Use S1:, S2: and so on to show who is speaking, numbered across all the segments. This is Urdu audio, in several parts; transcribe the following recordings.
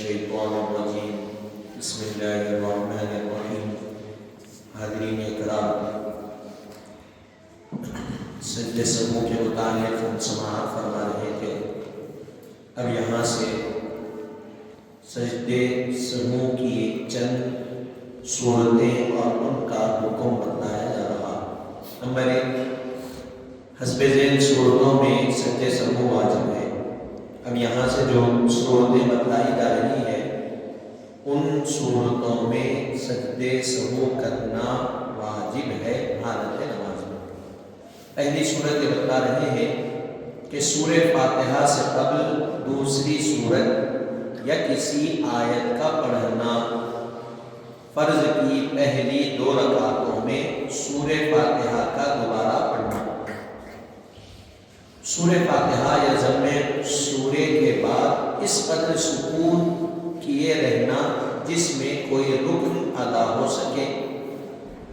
S1: الشیطان الرجیم بسم اللہ الرحمن الرحیم۔ حاضرین اکرام، سجدے سہو کے متعلق ہم سماعت فرما رہے تھے۔ اب یہاں سے سجدے سہو کی چند صورتیں اور ان کا حکم بتایا جا رہا۔ نمبر 1، حسب ذیل صورتوں میں سجدے سہو واجب ہے۔ اب یہاں سے جو صورتیں بتلائی جا رہی ہے ان صورتوں میں سجدے سہو کرنا واجب ہے حالت نماز میں۔ پہلی صورت یہ بتلا رہے ہیں کہ سورہ فاتحہ سے قبل دوسری صورت یا کسی آیت کا پڑھنا، فرض کی پہلی 2 رکعتوں میں سورہ فاتحہ کا دوبارہ پڑھنا۔ سورہ فاتحہ یا ضم سورہ کے بعد اس قدر سکون کیے رہنا جس میں کوئی رکن ادا ہو سکے،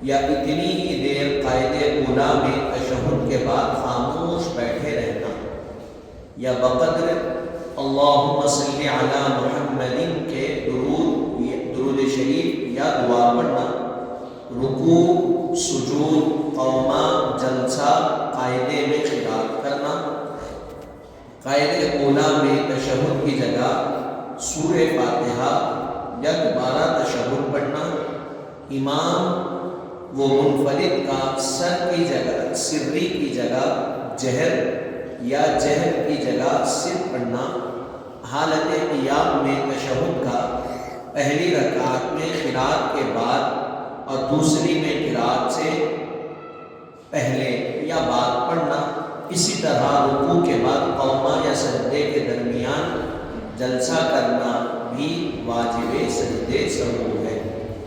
S1: یا اتنی ہی دیر قاعدہ اولیٰ میں تشہد کے بعد خاموش بیٹھے رہنا، یا بقدر اللہم صلی علی محمد کے درود شریف یا دعا پڑھنا، رکوع، سجود، قومہ، جلسہ قاعدے میں قرات کرنا، قاعدہ اولیٰ میں تشہد کی جگہ سورہ فاتحہ یا دوبارہ تشہد پڑھنا، امام و منفرد کا سر کی جگہ سری کی جگہ جہر یا جہر کی جگہ سر پڑھنا، حالت قیام میں تشہد کا پہلی رکعت میں قرات کے بعد اور دوسری میں قرات سے پہلے یا بعد پڑھنا، اسی طرح رکوع کے بعد قومہ یا سجدے کے درمیان جلسہ کرنا بھی واجب سجدے سہو ہے۔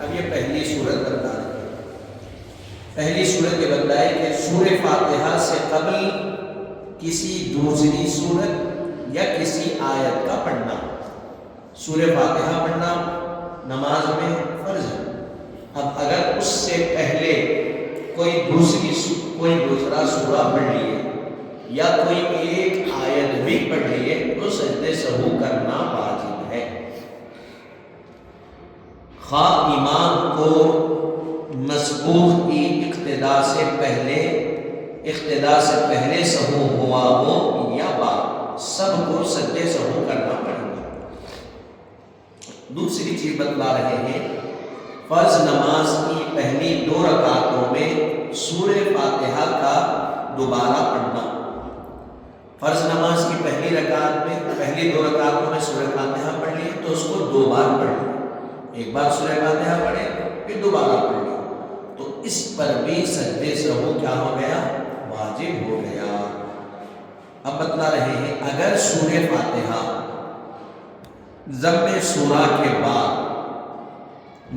S1: اب یہ پہلی صورت بتا رہی ہے۔ پہلی صورت یہ بتائے کہ سورہ فاتحہ سے قبل کسی دوسری صورت یا کسی آیت کا پڑھنا۔ سورہ فاتحہ پڑھنا نماز میں فرض ہے۔ اب اگر اس سے پہلے کوئی دوسرا سورہ پڑھ لیے یا کوئی ایک آیت بھی پڑھ لیے تو سجدے سہو کرنا واجب ہے، خواہ امام کو مسبوق کی اقتدا سے پہلے سہو ہوا ہو یا بعد، سب کو سجدے سہو کرنا پڑے گا۔ دوسری چیز بتلا رہے ہیں، فرض نماز کی پہلی 2 رکعتوں میں سورہ فاتحہ کا دوبارہ پڑھنا۔ فرض نماز کی پہلی 2 رکعتوں میں سورہ فاتحہ پڑھ لی تو اس کو 2 بار پڑھ لی، ایک بار سورہ فاتحہ پڑھے پھر دوبارہ پڑھ لی، تو اس پر بھی سجدے سہو کیا ہو گیا؟ واجب ہو گیا۔ اب بتلا رہے ہیں اگر سورہ فاتحہ ضم سورہ کے بعد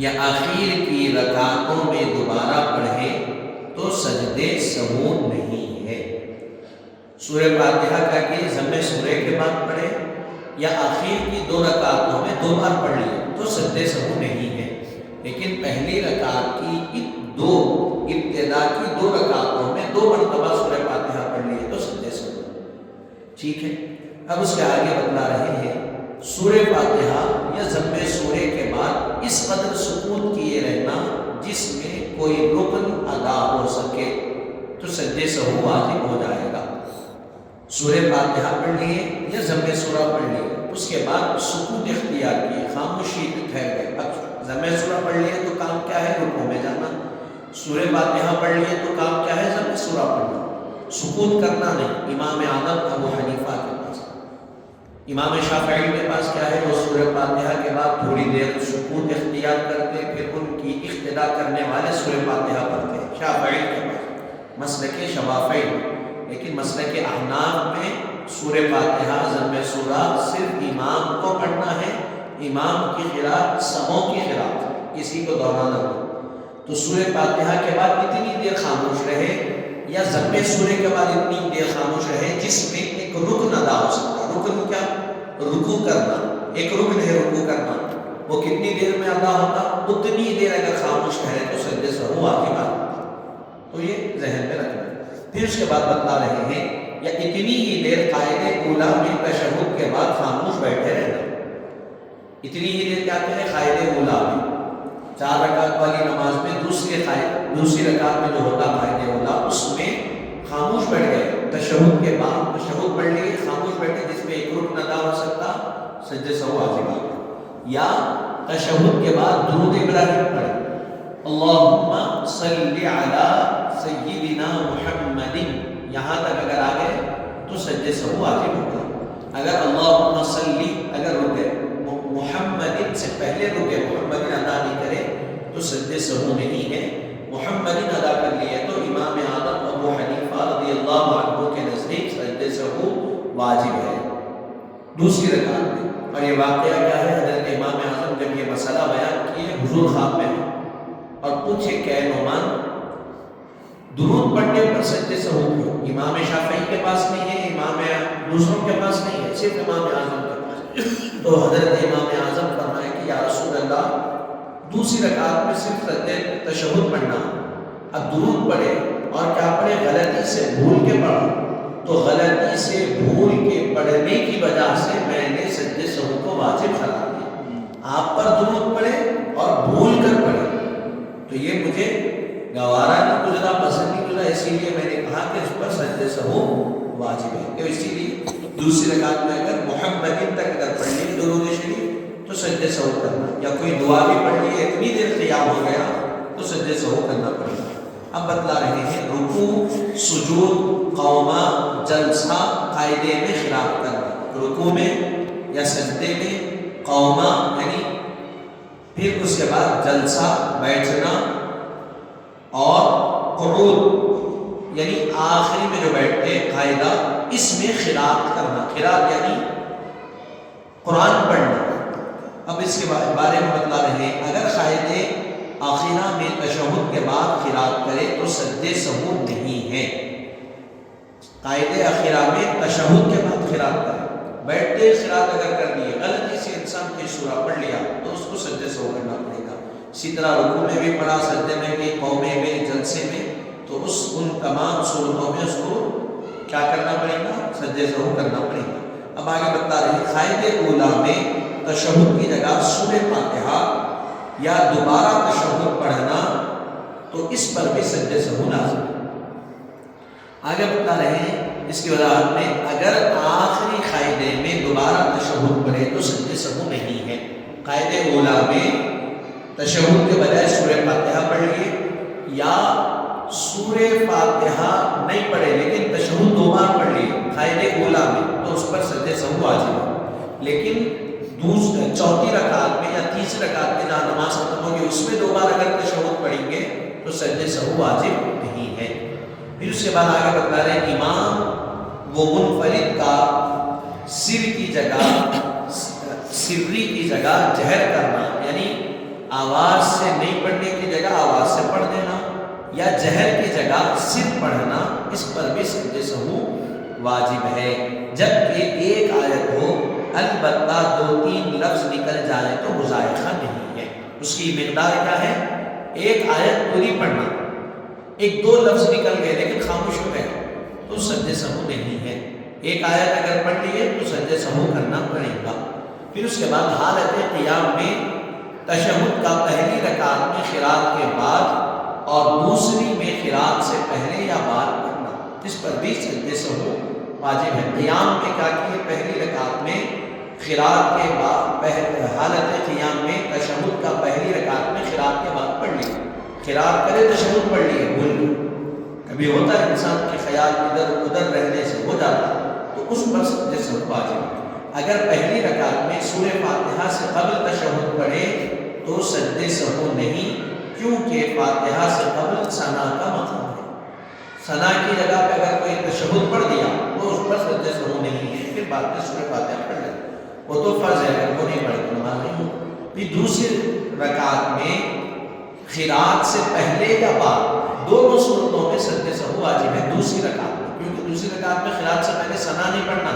S1: یا آخر کی رکعتوں میں دوبارہ پڑھے تو سجدے سہو نہیں ہے۔ سورہ فاتحہ کا کہ ضم سورہ کے بعد پڑھے یا آخر کی 2 رکعتوں میں 2 بار پڑھ لیے تو سجدے سہو نہیں ہے، لیکن پہلی رکعت کی ابتدا کی 2 رکعتوں میں 2 مرتبہ سورہ فاتحہ پڑھ لیے تو سجدے سہو، ٹھیک ہے۔ اب اس کے آگے بتلا رہے ہیں سورہ فاتحہ یا ضم سورہ کے بعد اس قدر سکون کیے رہنا جس میں کوئی رکن ادا ہو سکے تو سجدے سہو واجب ہو جائے گا۔ سورہ فاتحہ پڑھ لیے یا ضم سورہ پڑھ لیے، اس کے بعد سکون اختیار کیے، خاموشی ٹھہر گئے۔ اب ضم سورہ پڑھ لیے تو کام کیا ہے؟ رکوع میں جانا۔ سورہ فاتحہ پڑھ لیے تو کام کیا ہے؟ ضم سورہ پڑھنا، سکون کرنا نہیں۔ امام اعظم ابو حنیفہ کے پاس، امام شافعی کے پاس کیا ہے؟ وہ سورہ فاتحہ کے بعد تھوڑی دیر سکون اختیار کرتے، پھر ان کی اقتدا کرنے والے سورہ فاتحہ پڑھتے ہیں۔ شافعی کے پاس مسلک شوافعی، لیکن مسلک احناف میں سورہ فاتحہ ضم سورہ صرف امام کو پڑھنا ہے، امام کی قرات سبوں کی قرات، کسی کو دہرانا نہیں۔ تو سورہ فاتحہ کے بعد اتنی دیر خاموش رہے یا ضم سورہ کے بعد اتنی دیر خاموش رہے جس میں ایک رکن ادا ہو سکتا۔ رکن کیا؟ رکوع کرنا، ایک رکن ہے رکوع کرنا، وہ کتنی دیر میں ادا ہوتا؟ اتنی دیر اگر خاموش رہے تو سجدے سہو واجب ہے۔ تو یہ ذہن میں رکھنا۔ پھر اس کے بعد بتلا رہے ہیں یا اتنی ہی دیر قاعدہ اولیٰ میں تشہد کے بعد خاموش بیٹھے رہنا۔ اتنی ہی دیر کیا کرے قائد اولا میں، 4 رکعت والی نماز میں دوسری رکعت میں جو ہوتا قائد اولا، اس میں خاموش بیٹھ گئے، تشہد کے بعد تشہد پڑھ لیے، خاموش بیٹھے، جس میں ایک رکن ادا ہو سکتا، سجدے سہو واجب آ گیا، یا تشہد کے بعد درود ابراہیم پڑھے، اللہم صلی علی سیدنا محمد، یہاں تک اگر آ گئے تو سجدے سہو واجب ہوگا۔ اگر اللہم صلی اگر رکے، محمد سے پہلے رکے، محمد ادا نہیں کرے تو سجدے سہو نہیں ہے، محمد ادا کر لیے تو امام اعظم ابو حنیفہ رضی اللہ عنہ کے نزدیک سجدے سہو واجب ہے دوسری رکعت میں۔ اور یہ واقعہ کیا ہے، حضرت امام اعظم جب یہ مسئلہ بیان کیے حضور خواب میں اور پوچھے کہ اے نعمان، درود پڑھنے پر سجدے سہو کیوں؟ امام شافعی کے پاس نہیں ہے، امام دوسروں کے پاس نہیں ہے، صرف امام اعظم کے پاس۔ تو حضرت امام اعظم فرمائے کہ یا رسول اللہ، دوسری رکعت میں صرف سجدے تشہد پڑھنا، اب درود پڑھے اور کیا پڑھے، غلطی سے بھول کے پڑھا، تو غلطی سے بھول کے پڑھنے کی وجہ سے میں نے سجدے سہو کو واجب قرار دیا، آپ پر درود پڑھے اور بھول کر پڑھے تو یہ مجھے گوارا نہیں گزرا، پسند نہیں گزرا، اسی لیے میں نے کہا کہ اس پر سجدے سہو واجب ہے۔ تو اسی لیے دوسری رکعت میں اگر محمدین تک اگر پڑھ لی درود شریف تو سجدے سہو کرنا، یا کوئی دعا بھی پڑھ لی اتنی دیر قیام ہو گیا تو سجدے سہو کرنا پڑے گا۔ اب بتلا رہے ہیں رکوع، سجود، قوما، جلسہ، قاعدے میں خلاف کرنا، رکوع میں یا سجدے میں، قوما یعنی پھر اس کے بعد جلسہ بیٹھنا، اور قعود یعنی آخری میں جو بیٹھتے قاعدہ، اس میں خلاف کرنا، خلاف یعنی قرآن پڑھنا۔ اب اس کے بارے میں بتلا رہے ہیں، اگر قاعدے آخرہ میں تشہد کے بعد خلاف کرے تو سجدے سہو نہیں ہے۔ قاعدے آخرہ میں تشہد کے بعد خلاف کرے، بیٹھتے خلاف اگر کر دیے، غلطی سے انسان کی سورہ پڑھ لیا تو اس کو سجدے سہو کرنا پڑے گا۔ اسی طرح رکوع میں بھی پڑھا، سجدے میں بھی، قومے میں، جلسے میں، تو ان تمام صورتوں میں اس کو کیا کرنا پڑے گا، سجدے سہو کرنا پڑے گا۔ اب آگے بتا رہے ہیں قاعدے اولا میں تشہد کی جگہ سورہ فاتحہ یا دوبارہ تشہد پڑھنا، تو اس پر بھی سجدے سہو لازم ہے۔ آگے بتا رہے ہیں اس کی وضاحت میں، اگر آخری قاعدے میں دوبارہ تشہد پڑھے تو سجدے سہو نہیں ہے۔ قاعدے اولا میں تشہد کے بجائے سورہ فاتحہ پڑھ لیے، یا سورہ فاتحہ نہیں پڑھے لیکن تشہد 2 بار پڑھ لیے قاعدے اولا میں، تو اس پر سجدے سہو واجب ہے۔ لیکن چوتھی رکعت میں یا تیسری رکعت میں جہاں نماز ختم ہوگی اس میں 2 بار اگر تشہد پڑھیں گے تو سجدے سہو واجب نہیں ہے۔ پھر اس کے بعد آگے بتا رہے ہیں امام وہ منفرد کا سر کی جگہ، سری کی جگہ جہر کرنا، یعنی آواز سے نہیں پڑھنے کی جگہ آواز سے پڑھ دینا، یا جہر کی جگہ سر پڑھنا، اس پر بھی سجدے سہو واجب ہے۔ جبکہ ایک آیت ہو البتہ 2-3 لفظ نکل جائے تو مذائقہ نہیں ہے۔ اس کی مقدار کیا ہے، ایک آیت پوری پڑھنا، 1-2 لفظ نکل گئے لیکن خاموش ہو گئے تو سجدے سہو نہیں ہے۔ ایک آیت اگر پڑھ لیے تو سجدے سہو کرنا پڑے گا۔ پھر اس کے بعد حالت قیام میں تشہد کا پہلی رکعت میں قرات کے بعد اور دوسری میں قرات سے پہلے یا بعد پڑھنا، اس پر بھی سجدے سہو واجب ہے۔ قیام میں کیا کیے، پہلی رکعت میں قرات کے بعد، حالت قیام میں تشہد کا پہلی رکعت میں قرات کے بعد پڑھ لیے، قرات کرے تشہد پڑھ لیے، بھول کبھی ہوتا ہے انسان کے خیال ادھر ادھر رہنے سے ہو جاتا ہے تو اس پر سجدے سہو واجب ہے۔ اگر پہلی رکعت میں سورہ فاتحہ سے قبل تشہد پڑھے تو سجدے سہو نہیں، کیونکہ فاتحہ سے قبل ثنا کا مقام ہے۔ ثنا کی جگہ پہ اگر کوئی تشہد پڑھ دیا تو اس پر سجدے سہو نہیں ہے، پھر بعد میں سورہ فاتحہ پڑھ لے، وہ تو فرض ہے، اگر وہ نہیں پڑھے تو نماز نہیں ہوگی۔ پھر دوسری رکعت میں قرات سے پہلے یا بعد، دونوں صورتوں میں سجدے سہو واجب ہے دوسری رکعت میں، کیونکہ دوسری رکعت میں قرات سے پہلے ثنا نہیں پڑھنا،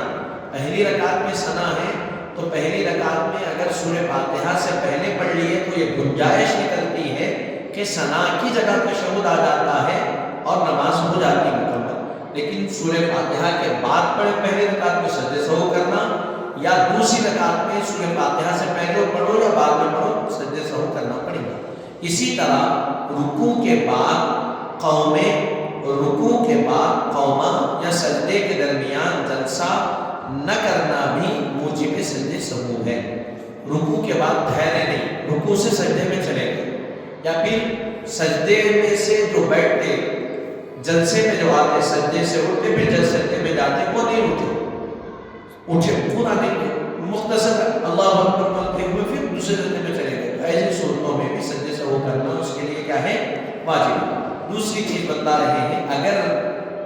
S1: پہلی رکعت میں ثنا ہے تو پہلی رکعت میں اگر سورہ فاتحہ سے پہلے پڑھ لیے تو یہ گنجائش نکلتی ہے کہ ثنا کی جگہ تشہد آ جاتا ہے اور نماز ہو جاتی ہے مکمل۔ لیکن سورہ فاتحہ کے بعد پڑھے پہلی رکعت میں سجدے سہو کرنا، یا دوسری رکعت میں سورہ فاتحہ سے پہلے پہلے پڑھو یا بعد میں پڑھو سجدے سہو کرنا پڑے گا۔ اسی طرح رکوع کے بعد قومہ یا سجدے کے درمیان جلسہ نہ کرنا بھی موجب سجدے سہو ہے۔ رکوع کے بعد ٹھہرے نہیں، رکوع سے سجدے میں چلے گئے، یا پھر سجدے میں سے جو بیٹھتے، جلسے میں جو آتے، سجدے سے اٹھتے پھر سجدے میں جاتے، وہ نہیں اٹھے پورا نہیں، مختصر اللہ اکبر بولتے ہوئے پھر دوسرے سجدے میں چلے گئے۔ ایسی صورتوں میں بھی سجدے سہو کرنا اس کے لیے کیا ہے؟ واجب ہے۔ دوسری چیز بتا رہے ہیں، اگر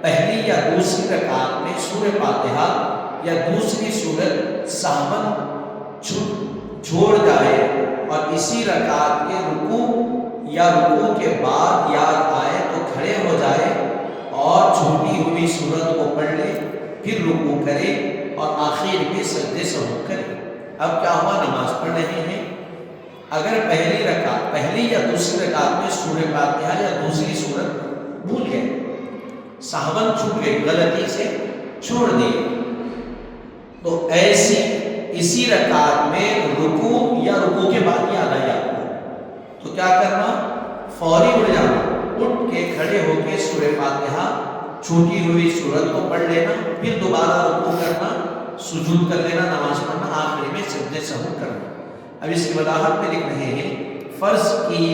S1: پہلی یا دوسری رکعت میں سورہ فاتحہ یا دوسری سورت سہون چھوڑ جائے اور اسی رکعت کے رکوع یا رکوع کے بعد یاد آئے تو کھڑے ہو جائے اور چھوٹی ہوئی سورت کو پڑھ لے، پھر رکوع کرے اور آخر میں سجدے سہو کرے۔ اب کیا ہوا؟ نماز پڑھ رہے ہیں، اگر پہلی یا دوسری رکعت میں سورہ فاتحہ یا دوسری سورت بھول گئے، سہون چھوٹ گئی، غلطی سے چھوڑ دی، تو اسی رکعت میں رکوع یا رکوع کے بعد یاد آیا تو کیا کرنا؟ فوری اٹھ جانا، اٹھ کے کھڑے ہو کے سورہ فاتحہ چھوٹی ہوئی سورت کو پڑھ لینا، پھر دوبارہ رکوع کرنا، سجود کر لینا، نماز پڑھنا، آخر میں سجدے سہو کرنا۔ اب اس کی وضاحت میں لکھ رہے ہیں، فرض کی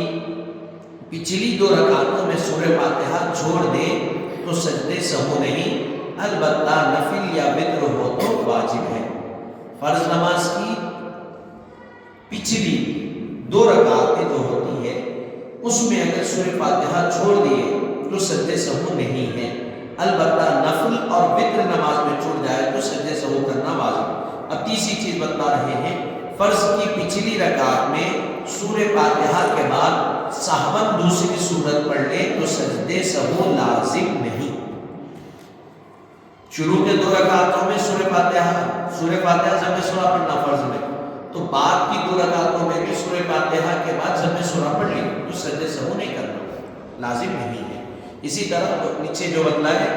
S1: پچھلی 2 رکعتوں میں سورہ فاتحہ چھوڑ دیں تو سجدے سہو نہیں، البتہ نفل یا وتر ہو تو واجب ہے۔ فرض نماز کی پچھلی 2 رکعتیں جو ہوتی ہے اس میں اگر سورہ فاتحہ چھوڑ دیے تو سجدے سہو نہیں ہے، البتہ نفل اور وتر نماز میں چھوڑ جائے تو سجدے سہو کرنا واجب۔ اب تیسری چیز بتا رہے ہیں، فرض کی پچھلی رکعت میں سورہ فاتحہ کے بعد سہون دوسری سورت پڑھ لے تو سجدے سہو لازم نہیں۔ شروع کے 2 رکعتوں میں سورہ فاتحہ ضم سورہ پڑھنا فرض میں، تو بعد کی 2 رکعتوں میں بھی سورہ فاتحہ کے بعد ضم سورہ پڑھ لی تو سجدے سہو نہیں کرنا، لازم نہیں ہے۔ اسی طرح نیچے جو بتلائے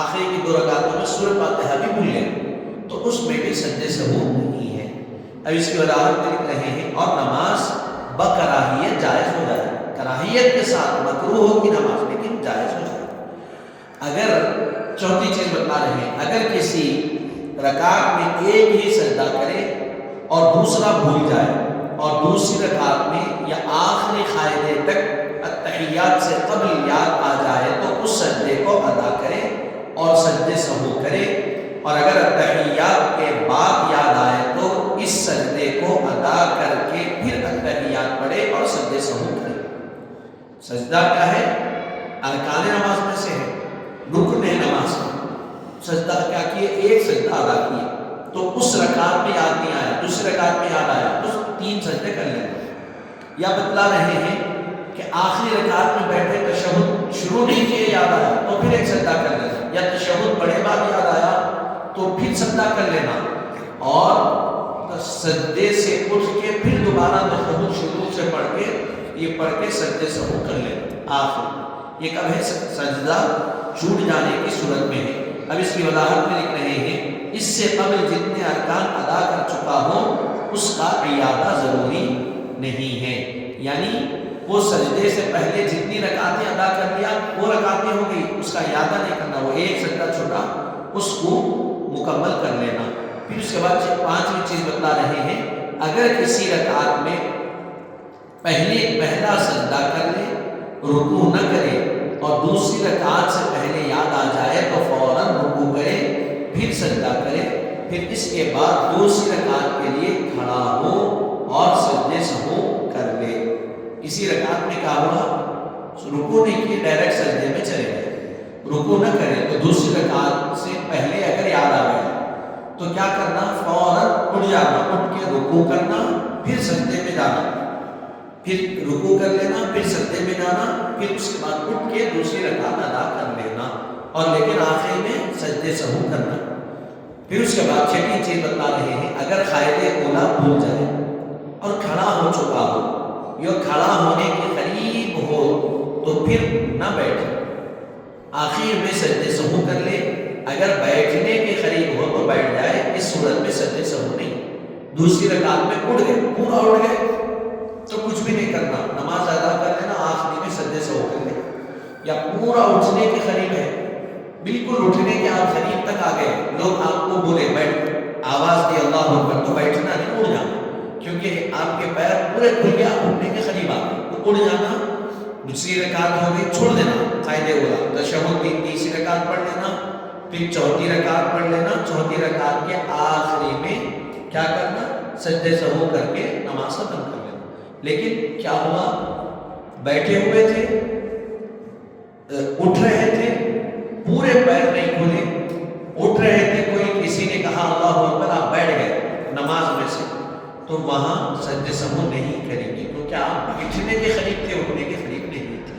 S1: آخری کی 2 رکعتوں میں سورہ فاتحہ بھی بھول گئے تو اس میں بھی سجدے سہو نہیں ہے۔ اب اس کی وضاحت میں لکھ رہے ہیں، اور نماز بکراہیت جائز ہو جائے، کراہیت کے ساتھ مکروہ ہوگی نماز لیکن جائز ہو جائے۔ اگر چوتھی چیز بتا رہے ہیں، اگر کسی رکعت میں ایک ہی سجدہ کرے اور دوسرا بھول جائے اور دوسری رکعت میں یا آخری قاعدے تک التحیات سے قبل یاد آ جائے تو اس سجدے کو ادا کرے اور سجدے سہو کرے، اور اگر التحیات کے بعد یاد آئے تو اس سجدے کو ادا کر کے پھر التحیات پڑھے اور سجدے سہو کرے۔ سجدہ کیا ہے؟ ارکان نماز میں سے ہے، رکن ہے نماز کا۔ سجدہ کیا کیے؟ ایک سجدہ ادا کیے، تو اس رکعت میں یاد نہیں آیا، دوسری رکعت میں یاد آیا تو 3 سجدے کر لینا۔ یا بتلا رہے ہیں کہ آخری رکعت میں بیٹھے تشہد شروع نہیں کیے، یاد آیا تو پھر ایک سجدہ کر لینا، یا تشہد پڑھے بعد یاد آیا تو پھر سجدہ کر لینا، اور سجدے سے اٹھ کے پھر دوبارہ تشہد شروع سے پڑھ کے سجدے سہو کر لینا آخر۔ یہ کب ہے؟ سجدہ چھوٹ جانے کی صورت میں ہے۔ اب اس کی وضاحت میں لکھ رہے ہیں، اس سے قبل جتنے ارکان ادا کر چکا ہو اس کا اعادہ ضروری نہیں ہے، یعنی وہ سجدے سے پہلے جتنی رکعتیں ادا کر لیا وہ رکعتیں ہو گئی، اس کا اعادہ نہیں کرنا، وہ ایک سجدہ چھوٹا اس کو مکمل کر لینا۔ پھر اس کے بعد 5ویں چیز بتا رہے ہیں، اگر کسی رکعت میں پہلا سجدہ کر لے، رکوع نہ کرے اور دوسری رکعت سے پہلے یاد آ جائے تو فوراً رکوع کرے، پھر سجدہ کرے، پھر اس کے بعد دوسری رکعت کے لیے کھڑا ہو اور سجدے سہو کر لے۔ اسی رکعت میں کیا ہوا؟ رکوع نہیں کیے، ڈائریکٹ سجدے میں چلے گئے، رکوع نہ کرے تو دوسری رکعت سے پہلے اگر یاد آ گیا تو کیا کرنا؟ فوراً اٹھ جانا، اٹھ کے رکوع کرنا، پھر سجدے میں جانا، پھر رکوع کر لینا، پھر سجدے میں جانا، پھر اس کے بعد اٹھ کے دوسری رکعت ادا کر لینا، اور لیکن آخر میں سجدے سہو کرنا۔ پھر اس کے بعد 6ویں چیز بتا رہے ہیں، اگر قاعدے اولا بھول جائے اور کھڑا ہو چکا ہو یا کھڑا ہونے کے قریب ہو تو پھر نہ بیٹھے، آخر میں سجدے سہو کر لے، اگر بیٹھنے کے قریب ہو تو بیٹھ جائے، اس صورت میں سجدے سہو نہیں۔ دوسری رکعت میں اٹھ گئے، پورا اٹھ گئے تو کچھ بھی نہیں کرنا، نماز ادا کر لینا، آخری میں سجدے سے ہو کر لے. یا پورا اٹھنے کے قریب ہے، بالکل اٹھنے کے آپ قریب تک آ گئے، لوگ آپ کو بولے بیٹھ، آواز دی اللہ اکبر، تو بیٹھنا نہیں، اڑ جانا، کیونکہ آپ کے پیر پورے کھل گیا، اٹھنے کے قریب آ گئے تو اڑ جانا. دوسری رکعت ہو گئی، چھوڑ دینا قاعدے بولا، تشہد کی تیسری رکعت پڑھ لینا، پھر چوتھی رکعت پڑھ لینا، چوتھی رکعت کے آخری میں کیا کرنا، سجدے سہو کر کے نماز ختم کر لینا. لیکن کیا ہوا، بیٹھے ہوئے تھے، اٹھ رہے تھے، پورے پیر نہیں کھولے، اٹھ رہے تھے، کوئی کسی نے کہا اللہ اکبر، آپ بیٹھ گئے نماز میں سے، تو وہاں سجدے سہو نہیں کریں گے، کیونکہ آپ بیٹھنے کے قریب تھے، اٹھنے کے قریب نہیں تھے.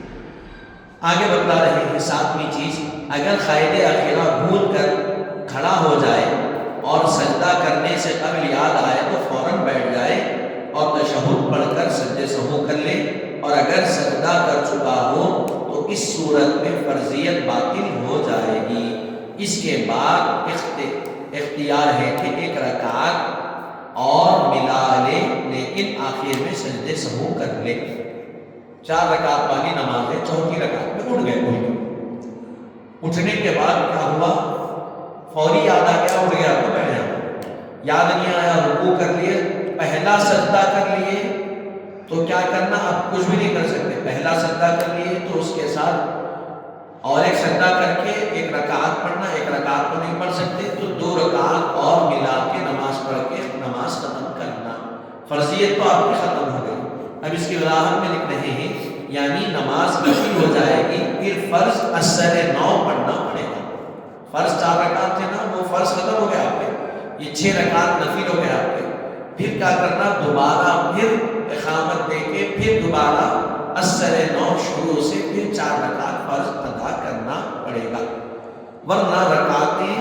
S1: آگے بتلا رہے ہیں ساتویں چیز، اگر قائد اخیرہ بھول کر کھڑا ہو جائے اور سجدہ کرنے سے قبل یاد آئے تو فوراً بیٹھ جائے اور تشہد پڑھ کر سجدے سہو کر لے، اور اگر سجدہ کر چکا ہو تو اس صورت میں فرضیت باطل ہو جائے گی. اس کے بعد اختیار ہے کہ ایک رکعت اور ملا لے، لیکن آخر میں سجدے سہو کر لے. 4 رکعت والی نماز ہے، چوتھی رکعت میں اٹھ گئے، اٹھنے کے بعد کیا ہوا، فوری یاد آ گیا، اٹھ گیا تو بیٹھ جانا، یاد نہیں آیا، رکوع کر لیے، پہلا سجدہ کر لیے تو کیا کرنا، اب کچھ بھی نہیں کر سکتے، پہلا سجدہ کر لیے تو اس کے ساتھ اور ایک سجدہ کر کے ایک رکعت پڑھنا، ایک رکعت تو نہیں پڑھ سکتے تو 2 رکعت اور ملا کے نماز پڑھ کے نماز ختم کرنا. فرضیت تو آپ کی ختم ہو گئی. اب اس کی وضاحت میں لکھ رہے ہیں، یعنی نماز نفل ہو جائے گی، پھر فرض اثر نو پڑھنا پڑے گا. فرض 4 رکعت تھے نا، وہ فرض ختم ہو گیا آپ کے، یہ 6 رکعت نفل ہو گیا آپ کے. پھر کیا کرنا، دوبارہ پھر اقامت دے کے پھر دوبارہ اثر نو شروع سے پھر 4 رکعت فرض ادا کرنا پڑے گا، ورنہ رکعتیں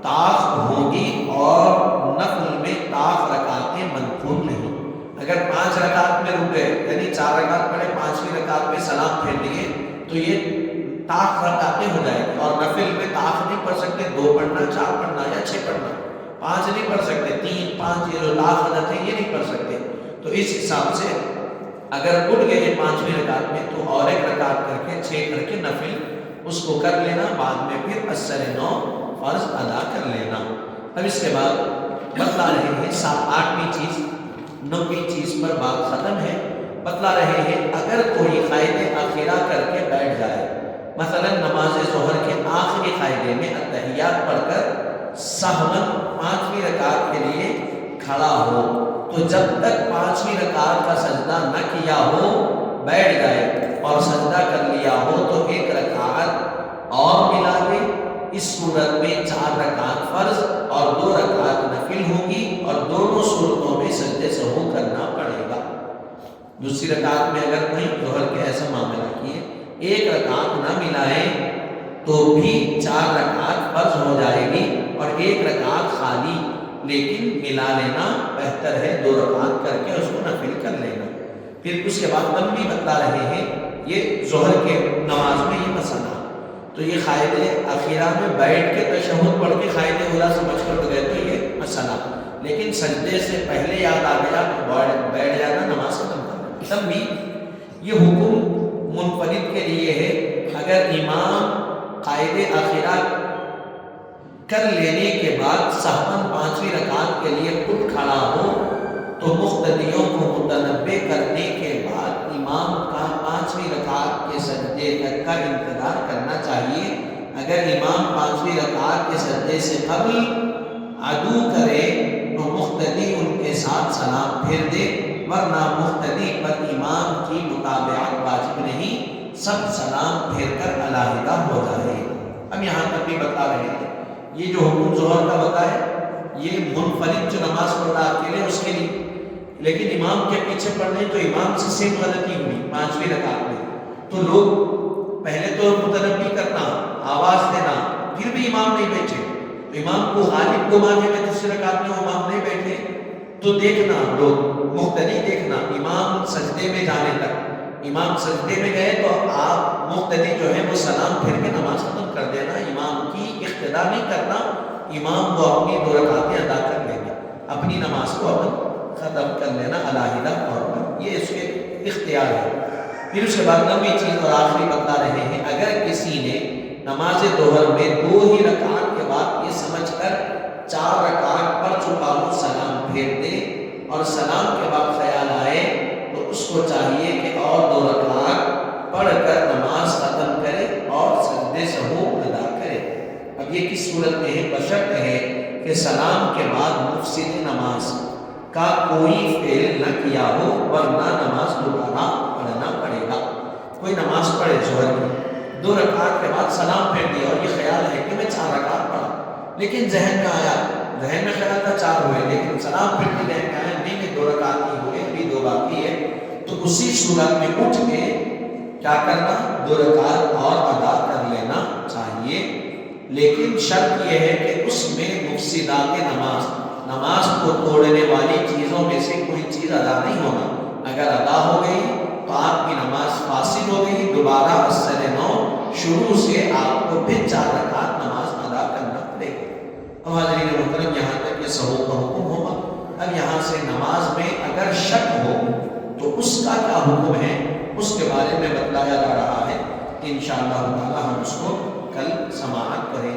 S1: طاق ہوگی اور نفل میں طاق رکعتیں منقول نہیں. اگر 5 رکعت میں رک گئے، یعنی 4 رکعت پڑھے، 5ویں رکعت میں سلام پھیر لیے تو یہ طاق رکعتیں ہو جائیں گی، اور نفل میں طاق نہیں پڑھ سکتے، 2 پڑھنا، 4 پڑھنا یا 6 پڑھنا، 5 نہیں پڑھ سکتے، 3 5 یہ جو طاق عدد ہے یہ نہیں پڑھ سکتے. تو اس حساب سے اگر اٹھ گئے 5ویں رکعت میں تو اور ایک رکعت کر کے 6 کر کے نفل اس کو کر لینا، بعد میں پھر اثر نو فرض ادا کر لینا. اب اس کے بعد بتلا رہے ہیں 8ویں چیز، 9ویں چیز پر بات ختم ہے. بتلا رہے ہیں اگر کوئی قائد اخیرہ کر کے بیٹھ جائے، مثلا نماز ظہر کے آخری قاعدے میں اتحیات پڑھ کر سہون 5ویں رکعت کے لیے کھڑا ہو، تو جب تک 5ویں رکعت کا سجدہ نہ کیا ہو بیٹھ جائے، اور سجدہ کر لیا ہو تو ایک رکعت اور ملا دے. اس صورت میں 4 رکعت فرض اور 2 رکعت نفل ہوگی، اور دونوں صورتوں میں سجدے سہو کرنا پڑے گا. دوسری رکعت میں اگر کوئی ظہر کے ایسا معاملہ کیے، ایک رکعت نہ ملائے تو بھی 4 رکعت فرض ہو جائے گی، اور ایک رکعت خالی لیکن ملا لینا بہتر ہے، 2 رکعت کر کے اس کو نفل کر لینا. پھر اس کے بعد تنبیہ بتلا رہے ہیں، یہ ظہر کے نماز میں یہ مسئلہ، تو یہ قائد اخیرہ میں بیٹھ کے تشہد پڑھ کے قائد اولا سمجھ کر گئے تو یہ مسئلہ، لیکن سجدے سے پہلے یاد آ گیا تو بیٹھ جانا، نماز ختم کرنا. تنبیہ، یہ حکم منفرد کے لیے ہے. اگر امام قائد اخیرہ کر لینے کے بعد سہون 5ویں رکعت کے لیے اٹھ کھڑا ہو تو مقتدیوں کو متنبہ کرنے کے بعد امام کا 5ویں رکعت کے سجدے تک کا انتظار کرنا چاہیے. اگر امام 5ویں رکعت کے سجدے سے قبل عدو کرے تو مقتدی ان کے ساتھ سلام پھیر دے، ورنہ مقتدی پر امام کی متابعت واجب نہیں، سب سلام پھیر کر علیحدہ ہو جائے. اب یہاں تک بھی بتا رہے ہیں، یہ جو حکم ظہر کا بتایا یہ منفرد جو نماز پڑھتا اکیلے اس کے لیے، لیکن امام کے پیچھے پڑھنے تو امام سے سیم غلطی ہوئی 5ویں رکعت میں، تو لوگ پہلے تو متنبی کرنا، آواز دینا، پھر بھی امام نہیں بیٹھے، تو امام کو غالب گمانے میں دوسری رکعت میں امام نہیں بیٹھے تو دیکھنا، لوگ مقتدی دیکھنا امام سجدے میں جانے تک. امام سجدے میں گئے تو آپ مقتدی جو ہے وہ سلام پھر کے نماز ختم کر دینا، امام کی اقتدا نہیں کرنا، امام وہ اپنی 2 رکعتیں ادا کر لیں گے. اپنی نماز کو اپن ختم کر لینا علیحدہ طور پر، یہ اس کے اختیار ہے۔ پھر اس کے بعد 9ویں چیز اور آخری بتا رہے ہیں، اگر کسی نے نماز ظہر میں 2 ہی رکعت کے بعد یہ سمجھ کر 4 رکعت پڑھ چکا ہوں سلام پھیر دے، اور سلام کے بعد خیال آئے تو اس کو چاہیے کہ اور 2 رکعت پڑھ کر نماز ختم کرے اور سجدے سہو ادا کرے۔ اب یہ کس صورت میں ہے؟ بشرط ہے کہ سلام کے بعد مفسد نماز کا کوئی فعل نہ کیا ہو، ورنہ نماز دوبارہ پڑھنا پڑے گا۔ کوئی نماز پڑھے ظہر کی، 2 رکعت کے بعد سلام پھیر دیا اور یہ خیال ہے کہ میں 4 رکعت پڑھا، لیکن ذہن میں آیا، ذہن میں خیال تھا 4 ہوئے، لیکن سلام پھیر کے ذہن میں آیا نہیں کہ 2 رکعت ہی ہوئے، ابھی 2 باقی ہے، تو اسی صورت میں اٹھ کے کیا کرنا؟ 2 رکعت اور ادا کر لینا چاہیے، لیکن شرط یہ ہے کہ اس میں مفسدات نماز کو توڑنے والی چیزوں میں سے کوئی چیز ادا نہیں ہونا۔ اگر ادا ہو گئی تو آپ کی نماز فاسد ہو گئی، دوبارہ اثر نو شروع سے آپ کو پھر 4 رکعت نماز ادا کرنا پڑے گا۔ اب حاضرین محترم، یہاں تک یہ سہو کا حکم ہوگا۔ اب یہاں سے نماز میں اگر شک ہو تو اس کا کیا حکم ہے، اس کے بارے میں بتلایا جا رہا ہے۔ انشاءاللہ تعالی ہم اس کو کل سماعت کریں گے۔